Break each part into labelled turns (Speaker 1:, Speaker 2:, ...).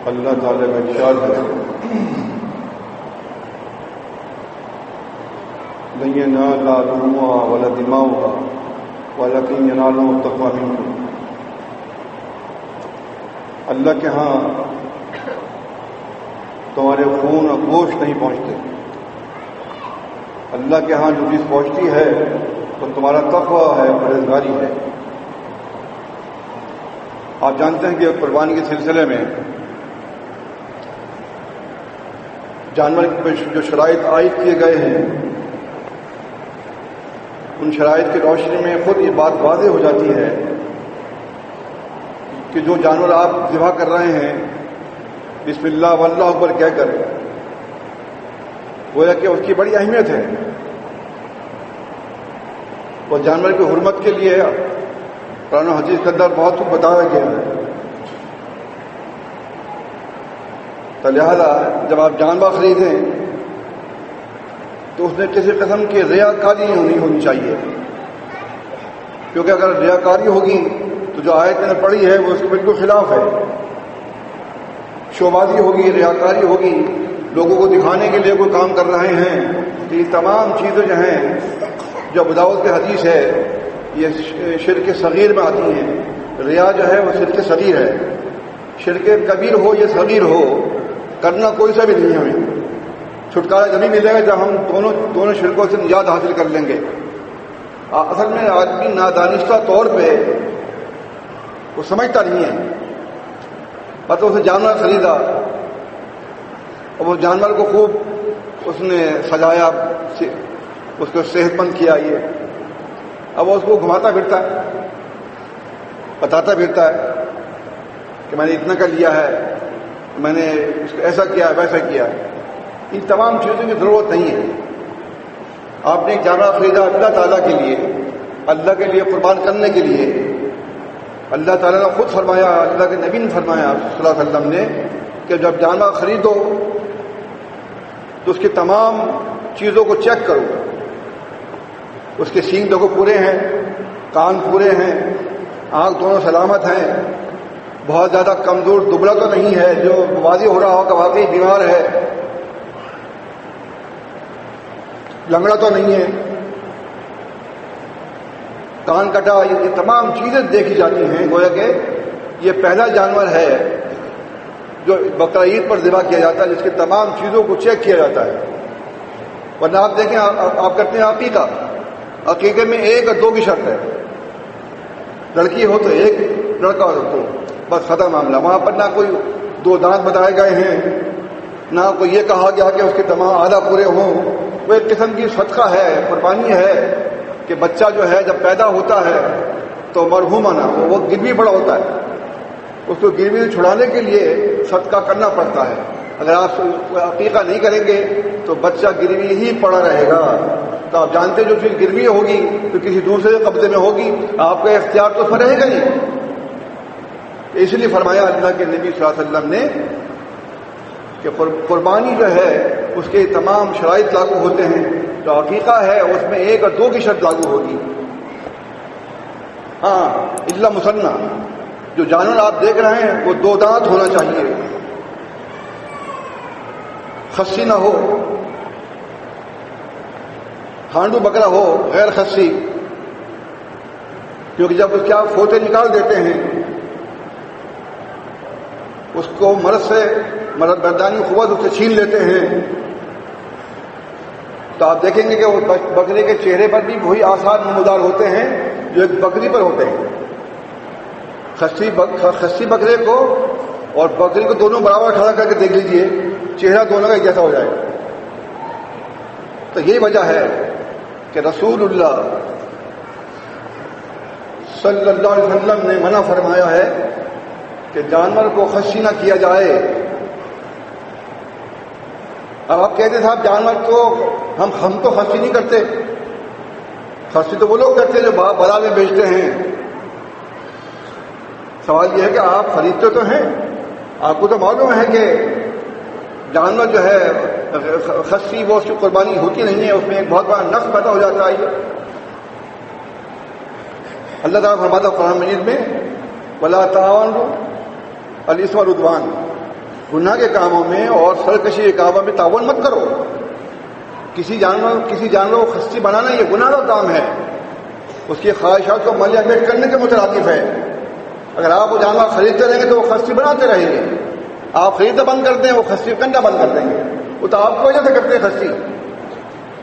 Speaker 1: اللہ تعالیٰ کا ارشاد ہے لن ينال لحومها ولا دماؤها ولكن يناله التقوى منكم۔ اللہ کے ہاں تمہارے خون اور گوشت نہیں پہنچتے، اللہ کے ہاں جو چیز پہنچتی ہے وہ تمہارا تقوی ہے، پرہیزگاری ہے۔ آپ جانتے ہیں کہ قربانی کے سلسلے میں جانور پہ جو شرائط عائد کیے گئے ہیں، ان شرائط کی روشنی میں خود یہ بات واضح ہو جاتی ہے کہ جو جانور آپ ذبح کر رہے ہیں بسم اللہ واللہ اکبر کہہ کر، گویا کہ اس کی بڑی اہمیت ہے۔ وہ جانور کی حرمت کے لیے قرآن و حدیث کے اندر بہت کچھ بتایا گیا ہے۔ تو لہٰذا جب آپ جانور خریدیں تو اس میں کسی قسم کی ریاکاری نہیں ہونی چاہیے، کیونکہ اگر ریاکاری ہوگی تو جو آیت میں نے پڑھی ہے وہ اس کے بالکل خلاف ہے۔ شوبازی ہوگی، ریاکاری ہوگی، لوگوں کو دکھانے کے لیے کوئی کام کر رہے ہیں، تو یہ تمام چیزیں جو ہیں جو ابو داؤد کی حدیث ہے یہ شرک صغیر میں آتی ہیں۔ ریا جو ہے وہ شرک صغیر ہے، شرک کبیر ہو یا صغیر ہو، کرنا کوئی سا بھی نہیں ہے۔ ہمیں چھٹکارا جبھی ملے گا جب ہم دونوں شرکوں سے نجات حاصل کر لیں گے۔ اصل میں آدمی نادانستہ طور پہ وہ سمجھتا نہیں ہے، مطلب اسے جانور خریدا اور وہ جانور کو خوب اس نے سجایا، اس کو صحت مند کیا، اب وہ اس کو گھماتا پھرتا ہے، بتاتا پھرتا ہے کہ میں نے اتنا کا لیا ہے، میں نے اس کو ایسا کیا ویسا کیا۔ ان تمام چیزوں کی ضرورت نہیں ہے۔ آپ نے ایک جانور خریدا اللہ تعالیٰ کے لیے، اللہ کے لیے قربان کرنے کے لیے۔ اللہ تعالیٰ نے خود فرمایا، اللہ کے نبی نے فرمایا صلی اللہ علیہ وسلم نے کہ جب جانور خریدو تو اس کی تمام چیزوں کو چیک کرو، اس کے سینگ دیکھو پورے ہیں، کان پورے ہیں، آنکھ دونوں سلامت ہیں، بہت زیادہ کمزور دبلا تو نہیں ہے جو واضح ہو رہا ہو کہ واقعی بیمار ہے، لنگڑا تو نہیں ہے، کان کٹا، یہ تمام چیزیں دیکھی جاتی ہیں۔ گویا کہ یہ پہلا جانور ہے جو بقرہ عید پر ذبح کیا جاتا ہے، جس کی تمام چیزوں کو چیک کیا جاتا ہے۔ ورنہ آپ دیکھیں، آپ کرتے ہیں عقیقہ، عقیقے میں 1 اور 2 کی شرط ہے، لڑکی ہو تو 1، لڑکا ہو تو 2، بس ختم معاملہ۔ وہاں پر نہ کوئی 2 دانت بتائے گئے ہیں، نہ کوئی یہ کہا گیا کہ اس کے تمام اعضاء پورے ہوں۔ وہ ایک قسم کی صدقہ ہے، قربانی ہے کہ بچہ جو ہے جب پیدا ہوتا ہے تو مرحومانہ وہ گروی بڑا ہوتا ہے، اس کو گروی سے چھڑانے کے لیے صدقہ کرنا پڑتا ہے۔ اگر آپ عقیقہ نہیں کریں گے تو بچہ گروی ہی پڑا رہے گا۔ تو آپ جانتے جو چیز گروی ہوگی تو کسی دوسرے کے قبضے میں ہوگی، آپ کا اختیار تو اس پر رہے گا نہیں۔ اس لیے فرمایا اللہ کے نبی صلی اللہ علیہ وسلم نے کہ قربانی جو ہے اس کے تمام شرائط لاگو ہوتے ہیں، جو عقیقہ ہے اس میں 1 اور 2 کی شرط لاگو ہوگی۔ ہاں الا مسنہ، جو جانور آپ دیکھ رہے ہیں وہ 2 دانت ہونا چاہیے، خصی نہ ہو، ہانڈو بکرا ہو غیر خصی، کیونکہ جب اس کے آپ فوطے نکال دیتے ہیں اس کو مرد بردانی قوت اس سے چھین لیتے ہیں، تو آپ دیکھیں گے کہ وہ بکرے کے چہرے پر بھی وہی آثار نمودار ہوتے ہیں جو ایک بکری پر ہوتے ہیں۔ خصی بکرے کو اور بکری کو دونوں برابر کھڑا کر کے دیکھ لیجئے، چہرہ دونوں کا ایک جیسا ہو جائے گا۔ تو یہی وجہ ہے کہ رسول اللہ صلی اللہ علیہ وسلم نے منع فرمایا ہے کہ جانور کو خصی نہ کیا جائے۔ اب آپ کہتے صاحب جانور کو ہم تو خصی نہیں کرتے، خصی تو وہ لوگ کرتے جو بازار میں بیچتے ہیں۔ سوال یہ ہے کہ آپ خریدتے تو ہیں، آپ کو تو معلوم ہے کہ جانور جو ہے خصی وہ اس کی قربانی ہوتی نہیں ہے، اس میں ایک بہت بڑا نقص پیدا ہو جاتا ہے۔ اللہ تعالیٰ فرماتا ہے قرآن مجید میں وَلَا تَعَاوَنُوا عَلَى الْإِثْمِ وَالْعُدْوَانِ، گناہ کے کاموں میں اور سرکشی کے کاموں میں تعاون مت کرو. کسی جانور کو خصی بنانا یہ گناہ کا کام ہے. اس کی خواہشات کو مل میٹ کرنے کے مترادف ہے. اگر آپ وہ جانور خریدتے رہیں گے تو وہ خصی بناتے رہیں گے. آپ خریدنا بند کر دیں وہ خصی کرنا بند کر دیں گے. وہ تو آپ کو وجہ سے کرتے ہیں خصی,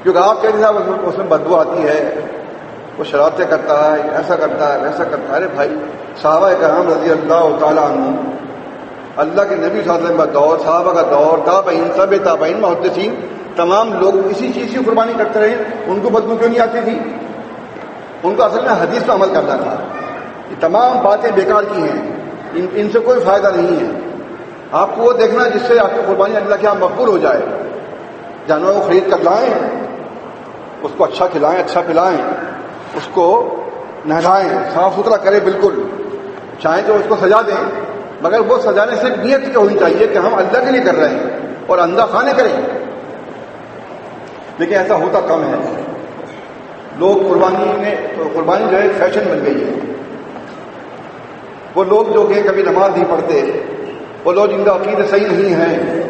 Speaker 1: کیونکہ آپ کہتے ہیں اس میں بدبو آتی ہے, وہ شرارتیں کرتا ہے, ایسا کرتا ہے ویسا کرتا ہے. ارے بھائی, صحابہ کرام رضی اللہ تعالیٰ عنہ, اللہ کے نبی صلی اللہ علیہ وسلم کا دور, صحابہ کا دور, تابعین, طب تابعین, محدثین, تمام لوگ اسی چیز کی قربانی کرتے رہے. ان کو بدبو کیوں نہیں آتی تھی؟ ان کو اصل میں حدیث پہ عمل کرنا تھا. یہ تمام باتیں بیکار کی ہیں, ان سے کوئی فائدہ نہیں ہے. آپ کو وہ دیکھنا جس سے آپ کی قربانی اللہ کے یہاں مقبول ہو جائے. جانوروں کو خرید کر لائیں, اس کو اچھا کھلائیں, اچھا پلائیں, اس کو نہلائیں, صاف ستھرا کریں بالکل. چاہیں تو اس کو سجا دیں, مگر وہ سجانے سے نیت کیا ہونی چاہیے کہ ہم اللہ کے لیے کر رہے ہیں, اور اندھا خانے کریں. لیکن ایسا ہوتا کم ہے. لوگ قربانی جو ہے فیشن بن گئی ہے. وہ لوگ جو کہ کبھی نماز نہیں پڑھتے, وہ لوگ جن کا عقیدہ صحیح نہیں ہے,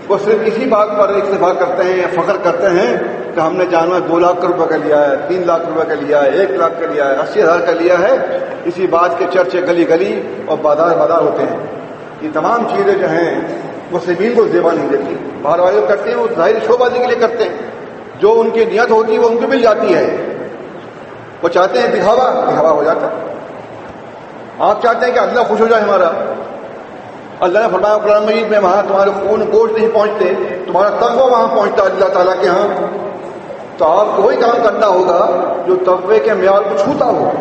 Speaker 1: وہ صرف اسی بات پر اکتفا کرتے ہیں یا فخر کرتے ہیں کہ ہم نے جانور 2 لاکھ روپے کا لیا ہے, 3 لاکھ روپے کا لیا ہے, 1 لاکھ کا لیا ہے, 80,000 کا لیا ہے. اسی بات کے چرچے گلی گلی اور بازار ہوتے ہیں. یہ تمام چیزیں جو ہیں مسلمین کو زیبا نہیں دیتی. باہر والے کرتے ہیں وہ ظاہر شو بازی کے لیے کرتے ہیں. جو ان کی نیت ہوتی ہے وہ ان کو مل جاتی ہے. وہ چاہتے ہیں دکھاوا ہو جاتا. آپ چاہتے ہیں کہ اللہ خوش ہو جائے ہمارا. اللہ نے فرمایا قرآن مجید میں, وہاں تمہارے خون گوشت نہیں پہنچتے, تمہارا تقویٰ وہاں پہنچتا اللہ تعالیٰ کے ہاں. تو آپ کو وہی کام کرنا ہوگا جو تقوی کے معیار کو چھوتا ہو.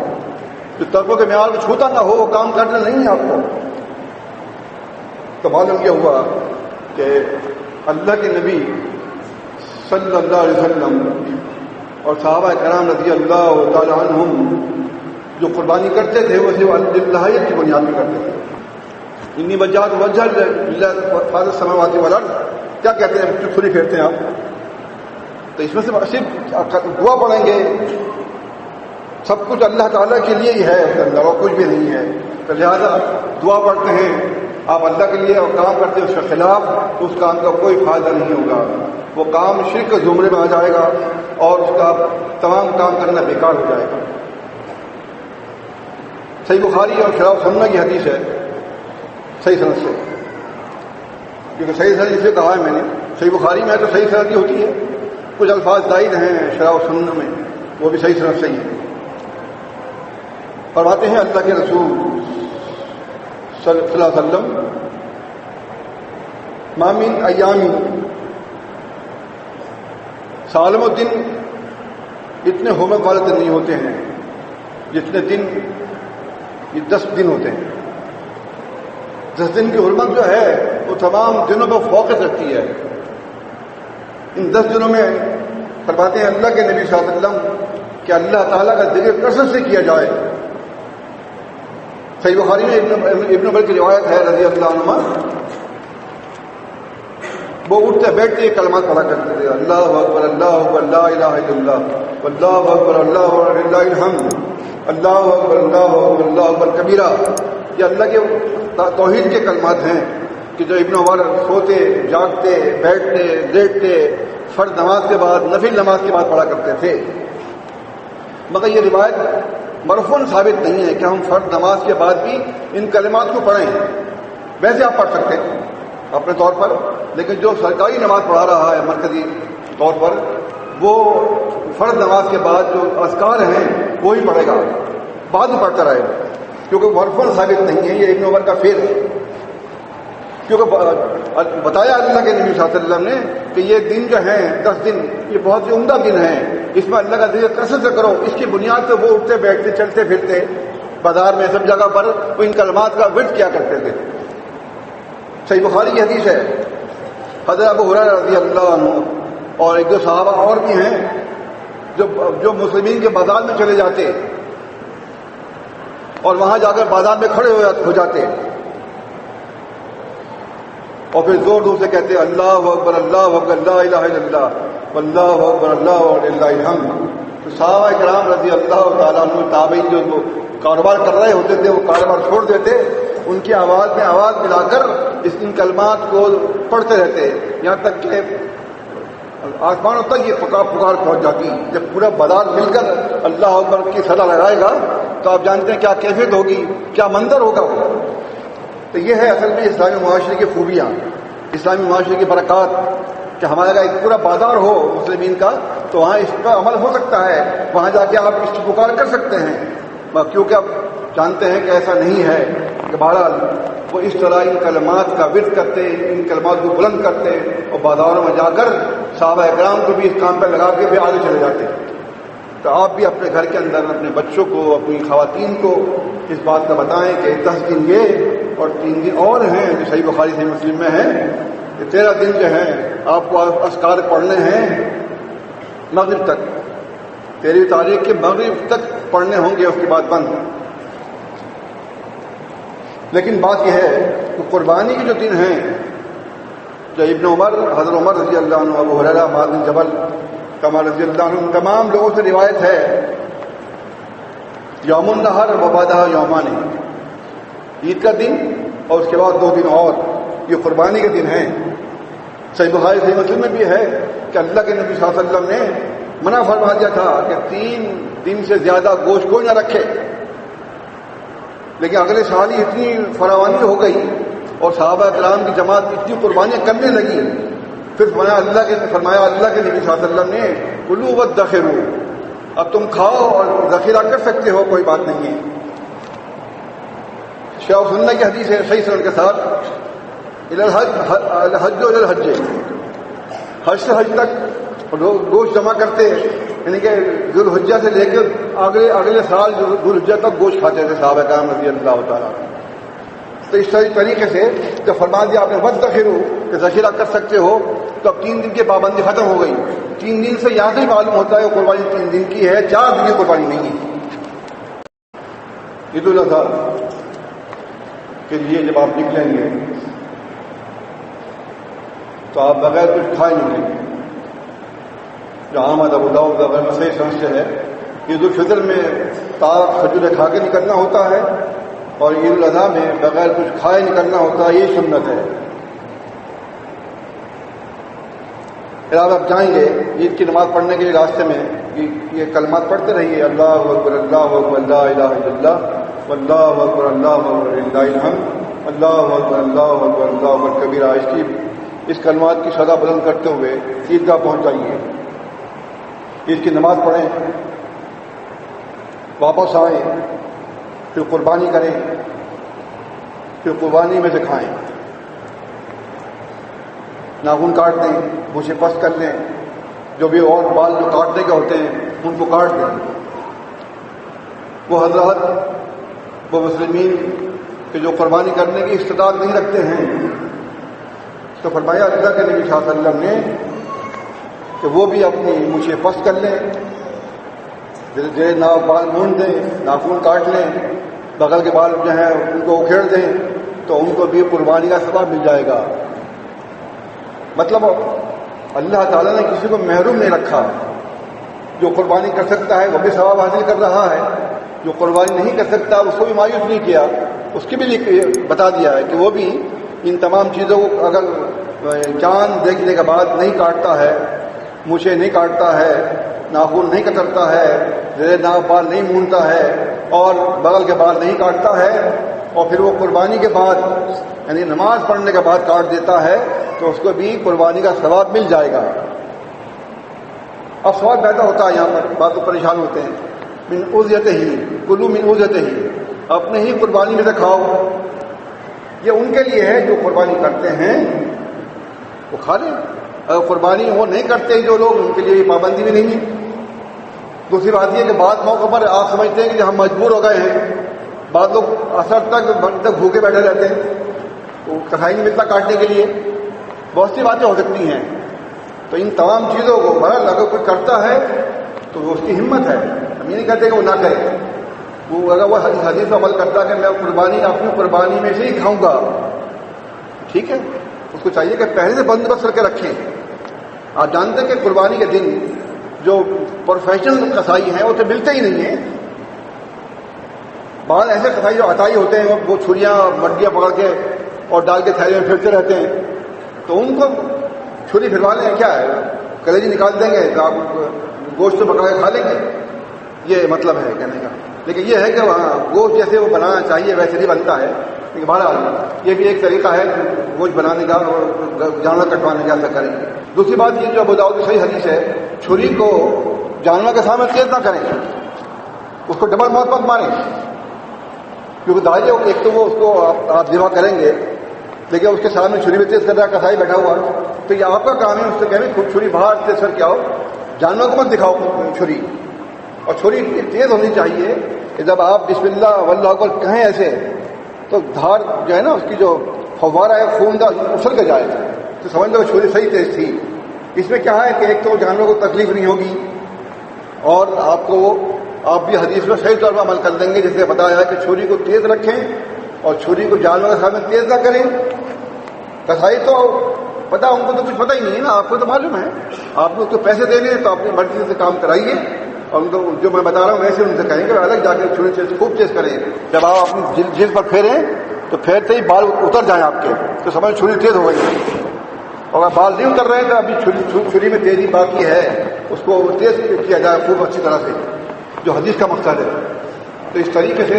Speaker 1: جو تقوی کے معیار کو چھوتا نہ ہو وہ کام کرنا نہیں ہے آپ کو. تو معلوم یہ ہوا کہ اللہ کے نبی صلی اللہ علیہ وسلم اور صحابہ کرام رضی اللہ تعالیٰ عنہم جو قربانی کرتے تھے وہ صرف اللہیت کی بنیاد پہ کرتے تھے. انی وجہت وجہ فاضل السماوات والارض, کیا کہتے ہیں, چھری پھیرتے ہیں آپ. تو اس میں سے صرف دعا پڑھیں گے, سب کچھ اللہ تعالیٰ کے لیے ہی ہے, اللہ اور کچھ بھی نہیں ہے. تو لہٰذا دعا پڑھتے ہیں آپ اللہ کے لیے اور کام کرتے ہیں اس کے خلاف, تو اس کام کا کوئی فائدہ نہیں ہوگا. وہ کام شرک کے زمرے میں آ جائے گا اور اس کا تمام کام کرنا بیکار ہو جائے گا. صحیح بخاری اور شرح سنہ کی حدیث ہے صحیح سند سے, کیونکہ صحیح سند جسے کہا ہے میں نے, صحیح بخاری میں ہے تو صحیح سند کی ہوتی ہے. کچھ الفاظ زائد ہیں شرح سنہ میں, وہ بھی صحیح سند صحیح ہے. فرماتے ہیں اللہ کے رسول صلی اللہ علیہ وسلم, ما من ایام, سالم و دن اتنے ہومک والے دن نہیں ہوتے ہیں جتنے دن یہ 10 دن ہوتے ہیں. 10 دن کی حرمت جو ہے وہ تمام دنوں پر فوقیت رکھتی ہے. ان 10 دنوں میں فرماتے ہیں اللہ کے نبی صلی اللہ علیہ وسلم کہ اللہ تعالیٰ کا ذکر کثرت سے کیا جائے. صحیح بخاری میں ابن عمر کی روایت ہے رضی اللہ عنہ, وہ اٹھتے بیٹھتے یہ کلمات پڑھا کرتے تھے, اللہ اکبر اللہ اکبر لا الہ الا اللہ واللہ اکبر اللہ اکبر للہ الحمد, اللہ اکبر اللہ اکبر اللہ اکبر کبیرہ. یہ اللہ کے توحید کے کلمات ہیں کہ جو ابن عمر سوتے جاگتے بیٹھتے لیٹتے فرض نماز کے بعد نفل نماز کے بعد پڑھا کرتے تھے. مگر یہ روایت مرفوعاً ثابت نہیں ہے کہ ہم فرض نماز کے بعد بھی ان کلمات کو پڑھیں. ویسے آپ پڑھ سکتے ہیں اپنے طور پر, لیکن جو سرکاری نماز پڑھا رہا ہے مرکزی طور پر, وہ فرض نماز کے بعد جو اذکار ہیں وہی پڑھے گا, بعد میں پڑھتا رہے گا, کیونکہ مرفوعاً ثابت نہیں ہے. یہ ابن عمر کا فعل ہے, کیونکہ بتایا اللہ کے نبی صلی اللہ علیہ وسلم نے کہ یہ دن جو ہیں 10 دن یہ بہت ہی عمدہ دن ہیں, اس میں اللہ کا ذکر کثرت سے کرو. اس کی بنیاد پہ وہ اٹھتے بیٹھتے چلتے پھرتے بازار میں سب جگہ پر وہ ان کلمات کا ورد کیا کرتے تھے. صحیح بخاری کی حدیث ہے, حضرت ابو ہریرہ رضی اللہ عنہ اور ایک دو صحابہ اور بھی ہیں جو مسلمین کے بازار میں چلے جاتے اور وہاں جا کر بازار میں کھڑے ہو جاتے اور پھر زور زور سے کہتے اللہ اکبر اللہ اکبر لا الہ الا اللہ واللہ اکبر اللہ وللہ الحمد. تو صحابہ کرام رضی اللہ تعالیٰ عنہ تابعین جو کاروبار کر رہے ہوتے تھے وہ کاروبار چھوڑ دیتے, ان کی آواز میں آواز ملا کر ان کلمات کو پڑھتے رہتے، یہاں تک کہ آسمانوں تک یہ پکار پہنچ جاتی۔ جب پورا بازار مل کر اللہ اکبر کی صدا لگائے گا تو آپ جانتے ہیں کیا کیفیت ہوگی، کیا منظر ہوگا وہ۔ تو یہ ہے اصل میں اسلامی معاشرے کی خوبیاں، اسلامی معاشرے کی برکات، کہ ہمارا ایک پورا بازار ہو مسلمین کا، تو وہاں اس پر عمل ہو سکتا ہے، وہاں جا کے آپ اس کی پکار کر سکتے ہیں، کیونکہ آپ جانتے ہیں کہ ایسا نہیں ہے کہ بہرحال وہ اس طرح ان کلمات کا ورد کرتے، ان کلمات کو بلند کرتے اور بازاروں میں جا کر صحابہ اکرام کو بھی اس کام پہ لگا کے بھی آگے چلے جاتے۔ تو آپ بھی اپنے گھر کے اندر اپنے بچوں کو، اپنی خواتین کو اس بات کا بتائیں کہ 10 دن یہ اور 3 دن اور ہیں جو صحیح بخاری صحیح مسلم میں ہیں، کہ 13 دن جو ہیں آپ کو اذکار پڑھنے ہیں مغرب تک، 13 تاریخ کے مغرب تک پڑھنے ہوں گے، اس کے بعد بند۔ لیکن بات یہ ہے کہ قربانی کے جو دن ہیں، جو ابن عمر، حضرت عمر رضی اللہ عنہ، ابو ہریرہ، معاذ بن جبل، کما رضی اللہ عنہ، تمام لوگوں سے روایت ہے یوم النحر و بعدہ یومان، عید کا دن اور اس کے بعد 2 دن اور یہ قربانی کے دن ہیں۔ صحیح بخاری صحیح مسلم میں بھی ہے کہ اللہ کے نبی صلی اللہ علیہ وسلم نے منع فرما دیا تھا کہ 3 دن سے زیادہ گوشت کوئی نہ رکھے، لیکن اگلے سال ہی اتنی فراوانی ہو گئی اور صحابہ کرام کی جماعت اتنی قربانیاں کرنے لگی، پھر فرمایا اللہ کے نبی صلی اللہ علیہ وسلم نے کلوا وادخروا، اب تم کھاؤ اور ذخیرہ کر سکتے ہو، کوئی بات نہیں ہے۔ شیخ سننے کی حدیث ہے صحیح سند کے ساتھ، الحج و الحج، حج سے حج تک گوشت جمع کرتے، یعنی کہ ذوالحجہ سے لے کر اگلے سال ذوالحجہ تک گوشت کھاتے تھے صحابہ کرام رضی اللہ تعالیٰ۔ تو اس طریقے سے جب فرما دیا آپ نے وادخروا کہ ذخیرہ کر سکتے ہو، تو اب 3 دن کی پابندی ختم ہو گئی۔ 3 دن سے یہاں سے ہی معلوم ہوتا ہے کہ قربانی 3 دن کی ہے، 4 دن کی قربانی نہیں ہے۔ عید الاضحیٰ کے لیے جب آپ نکلیں گے تو آپ بغیر کچھ کھائے نہیں لیں گے، جو احمد ابو داؤد وغیرہ میں صحیح سمجھتے ہیں۔ عید الفطر میں تاک کھجوریں کھا کے نکلنا ہوتا ہے، اور عید الاضحیٰ میں بغیر کچھ کھائے نکلنا ہوتا ہے، یہ سنت ہے۔ پھر آپ جائیں گے عید کی نماز پڑھنے کے لیے راستے میں یہ کلمات پڑھتے رہیے، اللہ اکبر اللہ اکبر لا الہ الا اللہ واللہ اکبر اللہ اکبر للہ الحمد اللہ اکبر اللہ اکبر اللہ اکبر کبیرہ۔ اس کلمات کی صدا بلند کرتے ہوئے عیدگاہ پہنچ جائیے، عید کی نماز پڑھیں، واپس آئیں، پھر قربانی کریں، پھر قربانی میں سے کھائیں، ناخن کاٹ دیں، مونچھیں پس کر لیں، جو بھی اور بال جو کاٹنے کے ہوتے ہیں ان کو کاٹ دیں۔ وہ حضرات، وہ مسلمین کہ جو قربانی کرنے کی استطاعت نہیں رکھتے ہیں، تو فرمایا اللہ کے نبی صلی اللہ علیہ وسلم نے کہ وہ بھی اپنی مونچھیں پس کر لیں، دھیرے بال مونڈ دیں، ناخن کاٹ لیں، بغل کے بال جو ہیں ان کو اکھیڑ دیں، تو ان کو بھی قربانی کا ثواب مل جائے گا۔ مطلب اللہ تعالیٰ نے کسی کو محروم نہیں رکھا، جو قربانی کر سکتا ہے وہ بھی ثواب حاصل کر رہا ہے، جو قربانی نہیں کر سکتا اس کو بھی مایوس نہیں کیا، اس کے بھی بتا دیا ہے کہ وہ بھی ان تمام چیزوں کو اگر جان دیکھنے کے بعد نہیں کاٹتا ہے، مونچھیں نہیں کاٹتا ہے، ناخن نہیں کترتا ہے، زیر ناف بال نہیں مونڈتا ہے اور بغل کے بال نہیں کاٹتا ہے، اور پھر وہ قربانی کے بعد یعنی نماز پڑھنے کے بعد کاٹ دیتا ہے، تو اس کو بھی قربانی کا ثواب مل جائے گا۔ اب سوال پیدا ہوتا ہے، یہاں پر بعض لوگ پریشان ہوتے ہیں، من اذیتہ کلوا من اذیتہ، اپنے ہی قربانی میں سے کھاؤ۔ یہ ان کے لیے ہے جو قربانی کرتے ہیں وہ کھا لیں، اگر قربانی وہ نہیں کرتے جو لوگ، ان کے لیے یہ پابندی بھی نہیں ہے۔ دوسری بات یہ کہ بعض موقع پر آپ سمجھتے ہیں کہ ہم مجبور ہو گئے ہیں، بعض لوگ اثر تک بھوکے بیٹھے رہتے ہیں، تو کسائی نہیں ملتا کاٹنے کے لیے، بہت سی باتیں ہو سکتی ہیں۔ تو ان تمام چیزوں کو بہرحال اگر کوئی کرتا ہے تو وہ اس کی ہمت ہے، ہم یہ نہیں کہتے کہ وہ نہ کرے، وہ اگر وہ حدیث پر عمل کرتا ہے کہ میں قربانی اپنی قربانی میں سے ہی کھاؤں گا، ٹھیک ہے، اس کو چاہیے کہ پہلے سے بندوبست کر کے رکھیں۔ آپ جانتے ہیں کہ قربانی کے دن جو پروفیشنل قصائی ہیں وہ تو ملتے ہی نہیں ہیں، بعض ایسے قصائی جو عطائی ہوتے ہیں وہ چھریاں مڈیاں پکڑ کے اور ڈال کے تھیلے میں پھرتے رہتے ہیں، تو ان کو چھری پھروا لیں کیا ہے، کلیجی نکال دیں گے تو آپ گوشت پکا کے کھا لیں گے، یہ مطلب ہے کہنے کا۔ لیکن یہ ہے کہ وہاں گوشت جیسے وہ بنانا چاہیے ویسے نہیں بنتا ہے، لیکن بہرحال یہ بھی ایک طریقہ ہے گوشت بنانے کا اور جانور کٹوانے کا، ایسا کریں۔ دوسری بات یہ جو ابو داؤد کی صحیح حدیث ہے، چھری کو جانور کے سامنے تیز نہ کریں، اس کو ڈبل موت مت ماریں، کیونکہ ظاہر ہے ایک تو وہ اس کو آپ ذبح کریں گے، لیکن اس کے سامنے چھری میں تیز کر رہا ہے کسائی بیٹھا ہوا، تو یہ آپ کا کام ہے اس سے کہیں خود چھری باہر تیز کر کے آؤ، جانور کو مت دکھاؤ چھری، اور چھری تیز ہونی چاہیے کہ جب آپ بسم اللہ واللہ اکبر کہیں ایسے تو دھار جو ہے نا اس کی جو فوارہ ہے خون کا اچھل کے جائے، تو سمجھ لو چھری صحیح تیز تھی۔ اس میں کیا ہے کہ ایک تو جانور کو تکلیف نہیں ہوگی، اور آپ بھی حدیث میں صحیح طور پر عمل کر دیں گے، جیسے بتایا ہے کہ چھری کو تیز رکھیں اور چھری کو جانور کے سامنے تیز نہ کریں۔ کسائی تو پتا، ان کو تو کچھ پتہ ہی نہیں ہے نا، آپ کو تو معلوم ہے، آپ کو اس کو پیسے دینے ہیں تو اپنی مرضی سے کام کرائیے، اور ان کو جو میں بتا رہا ہوں ویسے ان سے کہیں گے الگ جا کے چھری سے خوب تیز کریں۔ جب آپ اپنی جلد پر پھیریں تو پھیرتے ہی بال اتر جائیں آپ کے، تو سمجھ چھری تیز ہو گئی، اور اگر بال نہیں اتر رہے ہیں تو ابھی چھری میں تیزی باقی ہے، اس کو تیز کیا جائے خوب اچھی طرح سے، جو حدیث کا مقصد ہے۔ تو اس طریقے سے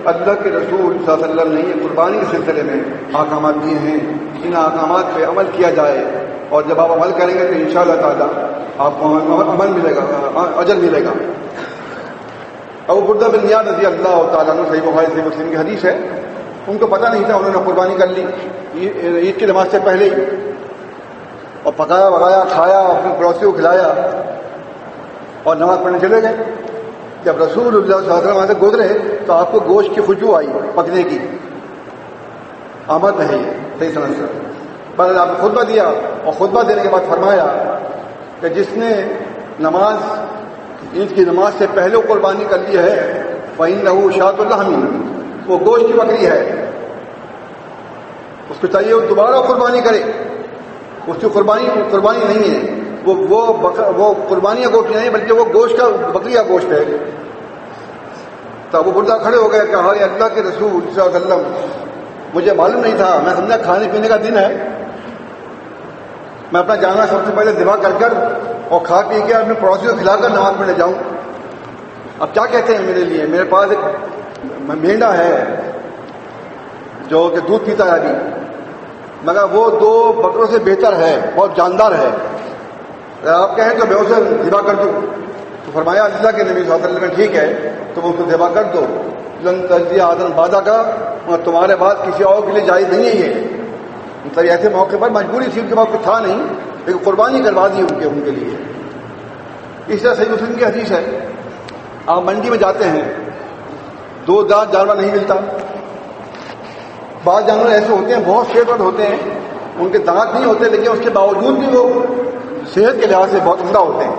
Speaker 1: اللہ کے رسول صلی اللہ علیہ وسلم نے یہ قربانی کے سلسلے میں احکامات دیے ہیں، ان احکامات پہ عمل کیا جائے، اور جب آپ عمل کریں گے تو انشاءاللہ تعالیٰ آپ کو عمل ملے گا، اجر ملے گا۔ ابو بردہ بن نیاز رضی اللہ تعالیٰ عنہ، صحیح بخاری صحیح مسلم کی حدیث ہے، ان کو پتہ نہیں تھا، انہوں نے قربانی کر لی عید کی نماز سے پہلے ہی، اور پکایا وغایا، کھایا، اپنے پڑوسی کو کھلایا اور نماز پڑھنے چلے گئے۔ جب رسول اللہ صلی اللہ علیہ وسلم وہاں سے گزرے تو آپ کو گوشت کی خوشبو آئی پکنے کی، آمد نہیں ہے صحیح سمجھ کر، بس آپ نے خطبہ دیا، اور خطبہ دینے کے بعد فرمایا کہ جس نے نماز عید کی نماز سے پہلے قربانی کر لی ہے فَإِنَّهُ شَاةُ اللَّحْمِ، وہ گوشت کی بکری ہے، اس کو چاہیے وہ دوبارہ قربانی کرے، اس کی قربانی نہیں ہے، وہ قربانی کا گوشت نہیں بلکہ وہ گوشت کا بکری کا گوشت ہے۔ تو ابو بردہ کھڑے ہو گئے، کہا اے اللہ کے رسول صلی اللہ علیہ وسلم، مجھے معلوم نہیں تھا، میں سمجھا کھانے پینے کا دن ہے، میں اپنا جانور سب سے پہلے ذبح کر اور کھا پی کے اپنے پڑوسی کو کھلا کر نماز پڑھنے جاؤں۔ اب کیا کہتے ہیں میرے لیے، میرے پاس ایک مینڈا ہے جو کہ دودھ پیتا ہے ابھی، مگر وہ 2 بکروں سے بہتر ہے، بہت جاندار ہے، اگر آپ کہیں تو میں اسے ذبح کر دوں۔ تو فرمایا اللہ کے نبی صلی اللہ علیہ وسلم، ٹھیک ہے تم اس کو ذبح کر دو، لن تجزی آدم بادہ کا، اور تمہارے بعد کسی اور کے لیے جائز نہیں ہے یہ، مطلب ایسے موقع پر مجبوری تھی، ان کے پاس کچھ تھا نہیں، لیکن قربانی کروا دی ان کے لیے۔ اس طرح صحیح مسلم کی حدیث ہے، آپ منڈی میں جاتے ہیں، 2 دانت جانور نہیں ملتا، بعض جانور ایسے ہوتے ہیں بہت صحت مند ہوتے ہیں، ان کے دانت نہیں ہوتے لیکن اس کے باوجود بھی وہ صحت کے لحاظ سے بہت عمدہ ہوتے ہیں،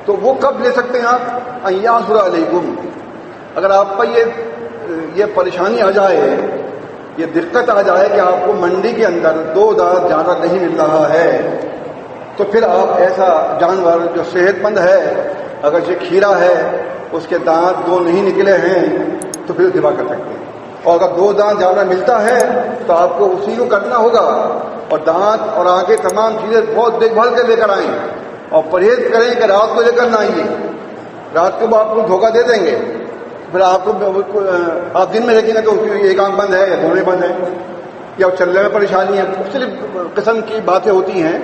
Speaker 1: تو وہ کب لے سکتے ہیں آپ؟ ایاسر علیکم، اگر آپ پر یہ پریشانی آ جائے، یہ دقت آ جائے کہ آپ کو منڈی کے اندر 2 دانت جانور نہیں مل رہا ہے، تو پھر آپ ایسا جانور جو صحت مند ہے، اگر یہ کھیرا ہے، اس کے دانت 2 نہیں نکلے ہیں، تو پھر ذبح کر سکتے ہیں، اور اگر 2 دانت جانور ملتا ہے تو آپ کو اسی کو کرنا ہوگا، اور دانت اور آگے تمام چیزیں بہت دیکھ بھال کر لے کر آئیں، اور پرہیز کریں کہ رات کو لے کر نہ آئیے، رات کو وہ آپ کو دھوکہ دے دیں گے، پھر آپ دن میں دیکھیں گے تو اس کی ایک آنکھ بند ہے یا دونوں بند ہے، یا چلنے میں پریشانی ہے، مختلف قسم کی باتیں ہوتی ہیں،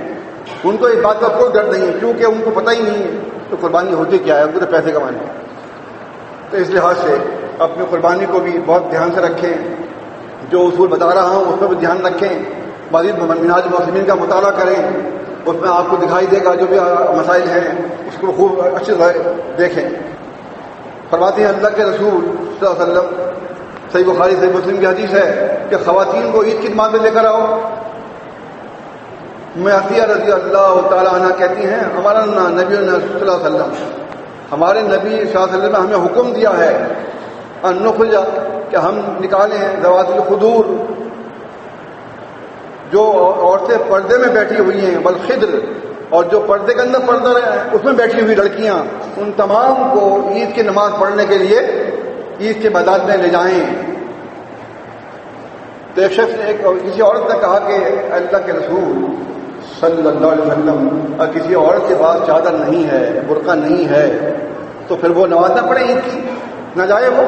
Speaker 1: ان کو اس بات کا کوئی ڈر نہیں ہے، کیونکہ ان کو پتہ ہی نہیں ہے تو قربانی ہوتی کیا ہے، ان کو تو پیسے کمانے ہیں۔ تو اس لحاظ سے اپنی قربانی کو بھی بہت دھیان سے رکھیں، جو اصول بتا رہا ہوں اس پر بھی دھیان رکھیں، مزید منہاج المسلمین کا مطالعہ کریں، اس میں آپ کو دکھائی دے گا جو بھی مسائل ہیں، اس کو خوب اچھے سے دیکھیں۔ فرماتے ہیں اللہ کے رسول صلی اللہ علیہ وسلم، صحیح بخاری صحیح مسلم کی حدیث ہے کہ خواتین کو عید کی نماز میں لے کر آؤ۔ عطیہ رضی اللہ تعالیٰ عنہ کہتی ہیں ہمارا نبی صلی اللہ علیہ وسلم، ہمارے نبی صلی اللہ علیہ وسلم نے ہمیں حکم دیا ہے ان نخرج، کہ ہم نکالیں ذوات الخدور، جو عورتیں پردے میں بیٹھی ہوئی ہیں، والخدر، اور جو پردے کے اندر پردہ اس میں بیٹھی ہوئی لڑکیاں، ان تمام کو عید کی نماز پڑھنے کے لیے عید کے میدان میں لے جائیں. تو ایک شخص نے کسی عورت نے کہا کہ اللہ کے رسول صلی اللہ علیہ وسلم اور کسی عورت کے پاس چادر نہیں ہے, برقع نہیں ہے, تو پھر وہ نماز نہ پڑھے عید کی, نہ جائے وہ؟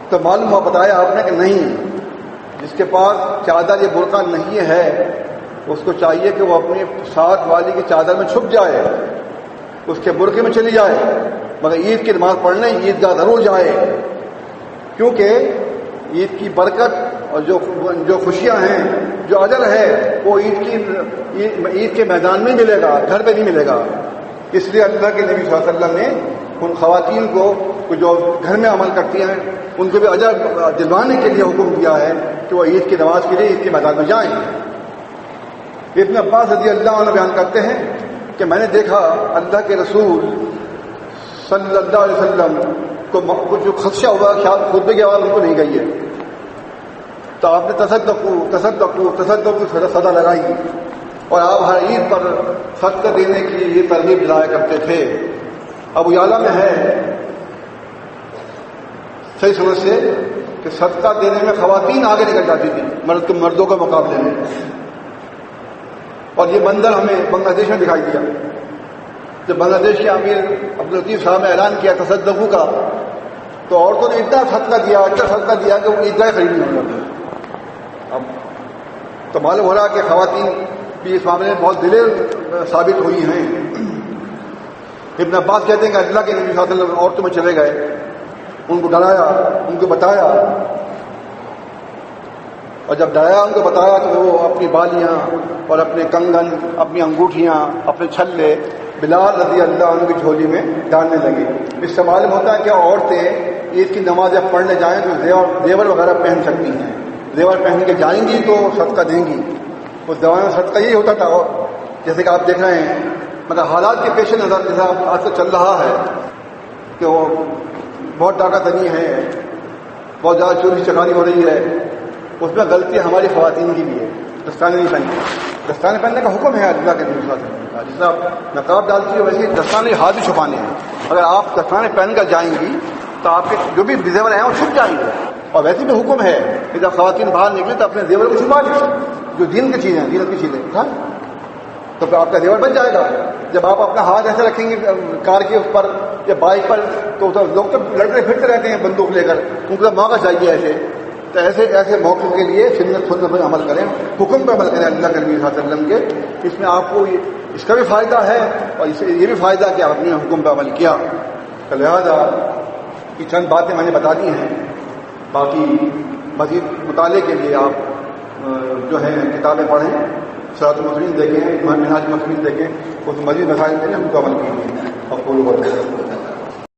Speaker 1: تو معلوم ہوا, بتایا آپ نے کہ نہیں, جس کے پاس چادر یا برقع نہیں ہے اس کو چاہیے کہ وہ اپنے ساتھ والی کی چادر میں چھپ جائے, اس کے برقعے میں چلی جائے, مگر عید کی نماز پڑھنے عیدگاہ ضرور جائے, کیونکہ عید کی برکت اور جو خوشیاں ہیں, جو اجر ہے, وہ عید کے میدان میں ملے گا, گھر پہ نہیں ملے گا. اس لیے اللہ کے نبی صلی اللہ علیہ وسلم نے ان خواتین کو جو گھر میں عمل کرتی ہیں ان کو بھی اجر دلوانے کے لیے حکم دیا ہے کہ وہ عید کی نماز کے لیے عید کے میدان میں جائیں. ابن عباس رضی اللہ عنہ بیان کرتے ہیں کہ میں نے دیکھا اللہ کے رسول صلی اللہ علیہ وسلم کو کچھ خدشہ ہوا, خیال خطبے کی آواز ان کو نہیں گئی ہے, تو آپ نے تصدقوا صدا لگائی, اور آپ ہر عید پر صدقہ دینے کی یہ ترغیب دلایا کرتے تھے. ابو یعلا میں ہے صحیح سمجھ سے کہ صدقہ دینے میں خواتین آگے نکل جاتی تھی مردوں کے مقابلے میں. اور یہ منظر ہمیں بنگلہ دیش میں دکھائی دیا جب بنگلہ دیش کے امیر عبداللطیف صاحب نے اعلان کیا تصدقوں کا, تو عورتوں نے اتنا صدقہ دیا کہ وہ عیدگاہ خرید نہیں ہو جاتی. اب تو معلوم ہو رہا کہ خواتین بھی اس معاملے میں بہت دلیر ثابت ہوئی ہیں. ابن عباس کہتے ہیں کہ اللہ کے نبی صلی اللہ علیہ وسلم عورتوں میں چلے گئے, ان کو ڈرایا, ان کو بتایا, اور جب ڈرایا ان کو بتایا تو وہ اپنی بالیاں اور اپنے کنگن, اپنی انگوٹھیاں, اپنے چھلے بلال رضی اللہ عنہ کی جھولی میں ڈالنے لگے. اس سے معلوم ہوتا ہے کہ عورتیں عید کی نماز جب پڑھنے جائیں تو زیور وغیرہ پہن سکتی ہیں, زیور پہن کے جائیں گی تو صدقہ دیں گی. اس زمانے میں صدقہ یہی ہوتا تھا, جیسے کہ آپ دیکھ رہے ہیں, مگر حالات کے پیش نظر جیسا آج تک چل رہا ہے کہ وہ بہت ڈاکہ دنی ہے, بہت زیادہ چوری چکاری ہو رہی ہے, اس میں غلطی ہماری خواتین کی بھی ہے. دستانے نہیں پہنتے, دستانے پہننے کا حکم ہے اللہ کے نبی صلی اللہ علیہ وسلم کا. جس طرح آپ نقاب ڈالتی ہے ویسے دستانے ہاتھ بھی چھپانے ہیں. اگر آپ دستانے پہن کر جائیں گی تو آپ کے جو بھی زیور ہیں وہ چھپ جائیں گے. اور ویسے بھی حکم ہے کہ جب خواتین باہر نکلے تو اپنے زیور کو چھپا لیں, جو دین کی چیزیں ہیں, دینت کی چیزیں, تو پھر آپ کا زیور بچ جائے گا. جب آپ اپنا ہاتھ ایسے رکھیں گے کار کے اس پر یا بائک پر تو لوگ تو لڑتے پھرتے رہتے ہیں بندوق لے کر, ان کو موقع چاہیے ایسے. تو ایسے موقع کے لیے سنت پر عمل کریں, حکم پہ عمل کریں اللہ کے نبی صلی اللہ علیہ وسلم کے. اس میں آپ کو اس کا بھی فائدہ ہے اور اس سے یہ بھی فائدہ کہ آپ نے حکم پہ عمل کیا. تو لہٰذا یہ چند باتیں میں نے بتا دی ہیں. باقی مزید مطالعے کے لیے آپ جو ہے کتابیں پڑھیں, صراط المستقیم دیکھیں, منہاج المستقیم دیکھیں, اس مزید مسائل میں ہم کو عمل کیجیے. اور